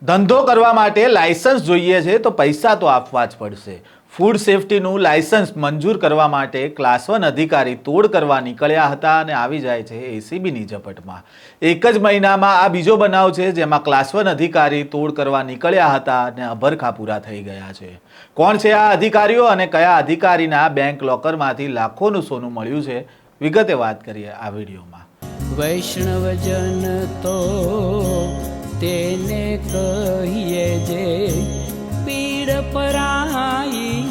ધંધો કરવા માટે લાયસન્સ જોઈએ છે તો પૈસા તો આપવા જ પડશે। ફૂડ સેફ્ટીનું લાયસન્સ મંજૂર કરવા માટે ક્લાસ 1 અધિકારી તોડ કરવા નીકળ્યા હતા અને આવી જાય છે એસીબીની ઝપટમાં। એક જ મહિનામાં આ બીજો બનાવ છે જેમાં ક્લાસ 1 અધિકારી તોડ કરવા નીકળ્યા હતા અને અભરખા પૂરા થઈ ગયા છે। કોણ છે આ અધિકારીઓ અને કયા અધિકારીના બેંક લોકરમાંથી લાખોનું સોનું મળ્યું છે, વિગતે વાત કરીએ આ વિડીયોમાં। વૈષ્ણવજન તો તેને કહીએ જે પીડ પરાઈ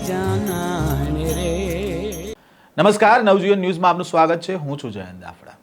જાનાને રે। નમસ્કાર, નવજીવન ન્યૂઝમાં આપનું સ્વાગત છે। હું છું જયંત દાફડા।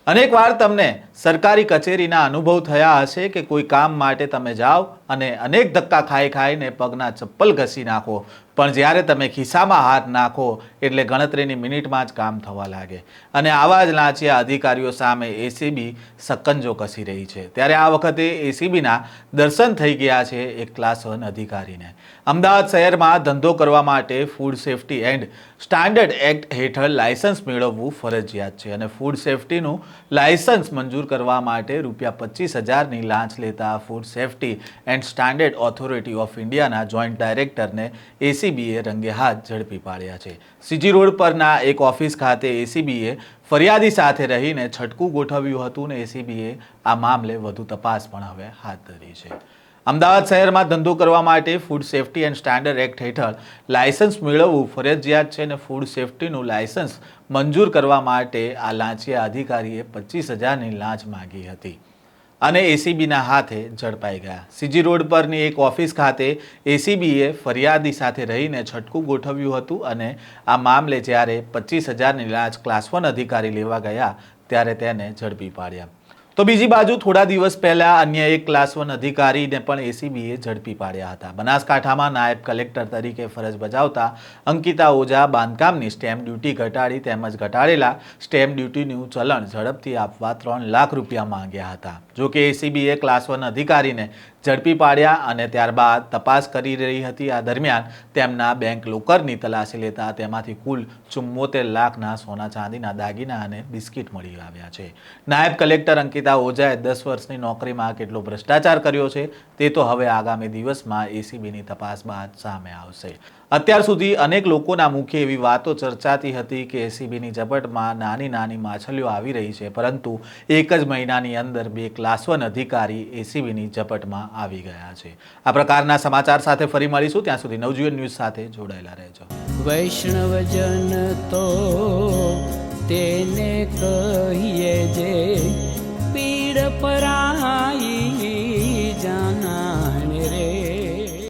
અનેકવાર તમને સરકારી કચેરીના અનુભવ થયા હશે કે કોઈ કામ માટે તમે જાઓ અને અનેક ધક્કા ખાઈને પગના ચપ્પલ ઘસી નાખો, પણ જ્યારે તમે ખિસ્સામાં હાથ નાખો એટલે ગણતરીની મિનિટમાં જ કામ થવા લાગે અને આવા જ લાંચિયા અધિકારીઓ સામે એસીબી સકંજો કસી રહી છે। ત્યારે આ વખતે એસીબીના દર્શન થઈ ગયા છે એક ક્લાસ 1 અધિકારીને। અમદાવાદ શહેરમાં ધંધો કરવા માટે food safety and standard act હેઠળ લાયસન્સ મેળવવું ફરજિયાત છે અને ફૂડ સેફ્ટીનું લાયસન્સ મંજૂર કરવા માટે ₹25,000ની લાંચ લેતા food safety and standard authority of ઇન્ડિયાના જોઈન્ટ ડાયરેક્ટરને એસીબીએ રંગે હાથ ઝડપી પાડ્યા છે। સીજી રોડ પરના એક ઓફિસ ખાતે એસીબીએ ફરિયાદી સાથે રહીને છટકું ગોઠવ્યું હતું અને એસીબીએ આ મામલે વધુ તપાસ પણ હવે હાથ ધરી છે। અમદાવાદ શહેરમાં ધંધો કરવા માટે food safety and standard act હેઠળ લાયસન્સ મેળવવું ફરજિયાત છે અને ફૂડ સેફ્ટીનું લાયસન્સ મંજૂર કરવા માટે આ લાંચિયા અધિકારીએ 25,000ની લાંચ માંગી હતી અને એસીબીના હાથે ઝડપાઈ ગયા। સીજી રોડ પરની એક ઓફિસ ખાતે એસીબીએ ફરિયાદી સાથે રહીને છટકું ગોઠવ્યું હતું અને આ મામલે જ્યારે 25,000ની લાંચ ક્લાસ 1 અધિકારી લેવા ગયા ત્યારે તેને ઝડપી પાડ્યા। તો બીજી બાજુ થોડા દિવસ પહેલા અન્ય એક ક્લાસ 1 અધિકારીને પણ એસીબીએ ઝડપી પાડ્યા હતા। બનાસકાંઠામાં નાયબ કલેક્ટર તરીકે ફરજ બજાવતા અંકિતા ઓઝા બાંધકામની સ્ટેમ્પ ડ્યુટી ઘટાડી તેમજ ઘટાડેલા સ્ટેમ્પ ડ્યુટીનું ચલણ ઝડપથી આપવા ₹3 લાખ માંગ્યા હતા। જોકે એસીબીએ ક્લાસ 1 અધિકારીને ઝડપી પાડ્યા અને ત્યારબાદ તપાસ કરી રહી હતી। આ દરમિયાન તેમના બેંક લોકરની તલાશી લેતા તેમાંથી કુલ 74 લાખના સોના ચાંદીના દાગીના અને બિસ્કિટ મળી આવ્યા છે। નાયબ કલેક્ટર અંકિતા ઓઝાએ 10 વર્ષની નોકરીમાં કેટલો ભ્રષ્ટાચાર કર્યો છે તે તો હવે આગામી દિવસમાં એસીબીની તપાસ બાદ સામે આવશે। અત્યાર સુધી અનેક લોકોના મુખે એવી વાતો ચર્ચાતી હતી કે એસીબીની ઝપટમાં નાની માછલીઓ આવી રહી છે, પરંતુ એક જ મહિનાની અંદર 2 ક્લાસ 1 અધિકારી એસીબીની ઝપટમાં આવી ગયા છે। આ પ્રકારના સમાચાર સાથે ફરી મળીશું, ત્યાં સુધી નવજીવન ન્યૂઝ સાથે જોડાયેલા રહેજો। વૈષ્ણવજન તો તેને કહીએ જે પીડ પરાઈ